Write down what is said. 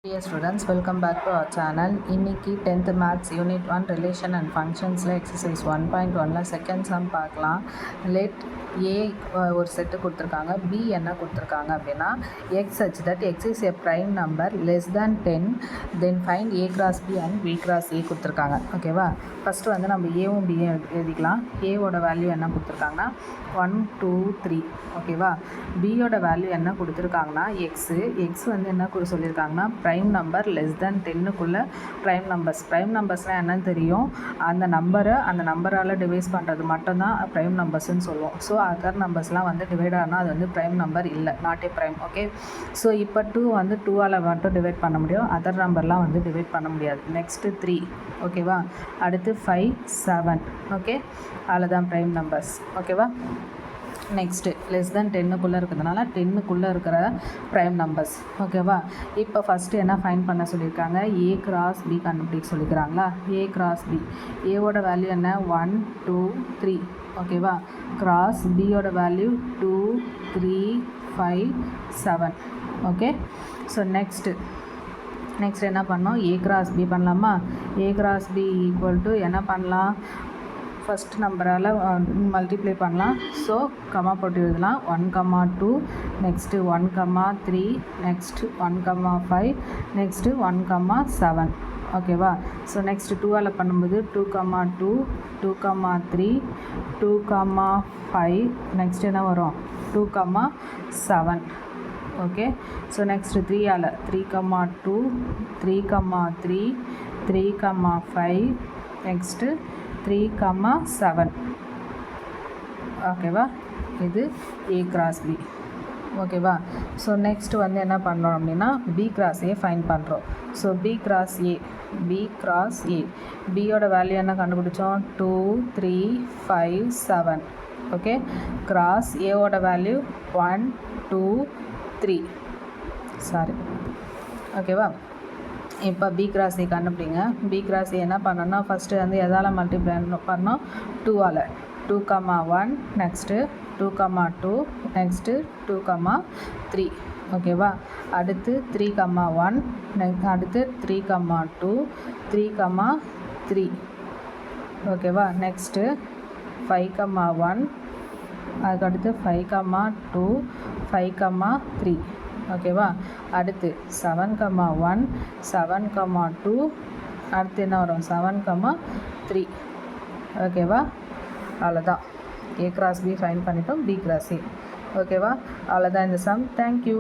Dear students, welcome back to our channel. இன்னைக்கு 10th Maths Unit 1 Relation and Functionsல exercise 1.1ல second sum பார்க்கலாம். Let A ஒரு set கொடுத்துருக்காங்க, B என்ன கொடுத்துருக்காங்க அப்படின்னா x such that x is a prime number less than 10, then find A cross B and B cross A கொடுத்துருக்காங்க. ஓகேவா? First வந்து நம்ம ஏவும் பியும் எழுதிக்கலாம். ஏவோட வேல்யூ என்ன கொடுத்துருக்காங்கன்னா 1 2 3. ஓகேவா? பியோட வேல்யூ என்ன கொடுத்துருக்காங்கன்னா எக்ஸ் வந்து என்ன சொல்லியிருக்காங்கன்னா ப்ரைம் நம்பர் லெஸ் தென் 10க்குள்ளே ப்ரைம் நம்பர்ஸ்னால் என்னன்னு தெரியும், அந்த நம்பரால் டிவைஸ் பண்ணுறது மட்டும்தான் ப்ரைம் நம்பர்ஸ்ன்னு சொல்லுவோம். ஸோ அதர் நம்பர்ஸ்லாம் வந்து டிவைட் ஆனால் அது வந்து ப்ரைம் நம்பர் இல்லை, not a prime. Okay, so இப்போ 2 வந்து 2ஆல் மட்டும் டிவைட் பண்ண முடியும், அதர் நம்பர்லாம் வந்து டிவைட் பண்ண முடியாது. நெக்ஸ்ட்டு 3. ஓகேவா? அடுத்து 5 7. ஓகே, அதில் தான் ப்ரைம் நம்பர்ஸ். ஓகேவா? நெக்ஸ்ட்டு லெஸ் தென் 10க்குள்ளே இருக்கிறதுனால 10க்குள்ளே இருக்கிற ப்ரைம் நம்பர்ஸ். ஓகேவா? இப்போ ஃபஸ்ட்டு என்ன ஃபைண்ட் பண்ண சொல்லியிருக்காங்க, ஏ கிராஸ் பி கண்டுபிடிக்க சொல்லிக்கிறாங்களா. ஏ கிராஸ் பி, ஏவோட வேல்யூ என்ன 1 2 3. ஓகேவா? கிராஸ் பியோட வேல்யூ 2 3 5 7. ஓகே, ஸோ நெக்ஸ்ட் என்ன பண்ணோம், ஏ கிராஸ் பி பண்ணலாமா. A cross B equal to என்ன பண்ணலாம், ஃபஸ்ட் நம்பரால் மல்டிப்ளை பண்ணலாம். ஸோ கமா போட்டு எழுதலாம். 1 2, நெக்ஸ்ட்டு 1 3, நெக்ஸ்ட்டு 1 5, நெக்ஸ்ட்டு 1 7. ஓகேவா? ஸோ நெக்ஸ்ட்டு 2ஆல் பண்ணும்போது 2 2, 2 3, 2 5, நெக்ஸ்ட் என்ன வரும் 2 7. ஓகே, ஸோ நெக்ஸ்ட்டு 3ஆல் 3 2, 3 3, 3 5, நெக்ஸ்ட்டு 3 7. ஓகேவா? இது ஏ கிராஸ் பி. ஓகேவா? ஸோ நெக்ஸ்ட் வந்து என்ன பண்ணுறோம் அப்படின்னா பி கிராஸ் ஏ ஃபைண்ட் பண்ணுறோம். ஸோ பி கிராஸ் ஏ, பியோட வேல்யூ என்ன கண்டுபிடிச்சோம் 2 3 5 7. ஓகே, கிராஸ் ஏவோட வேல்யூ 1 2 3. சாரி, ஓகேவா? இப்போ பி கிராஸ் ஏ கண்டுபிடிங்க. பி கிராஸ் ஏ என்ன பண்ணோன்னா ஃபஸ்ட்டு வந்து எதால் மல்டிப்ளை பண்ணோம், 2ஆல் 2 1, நெக்ஸ்ட்டு 2 2, நெக்ஸ்ட்டு 2 3. ஓகேவா? அடுத்து 3 1, அடுத்து 3 2, 3 3. ஓகேவா? நெக்ஸ்ட்டு 5 1, அதுக்கடுத்து 5 2, 5 3. ஓகேவா? அடுத்து 7 1, 7 2, அடுத்து என்ன வரும் 7 3. ஓகேவா? அவ்வளோதான், ஏ கிராஸ் பி ஃபைண்ட் பண்ணிட்டோம், பி கிராஸ் ஏ. ஓகேவா? அவ்வளோதான் இந்த சம். தேங்க்யூ.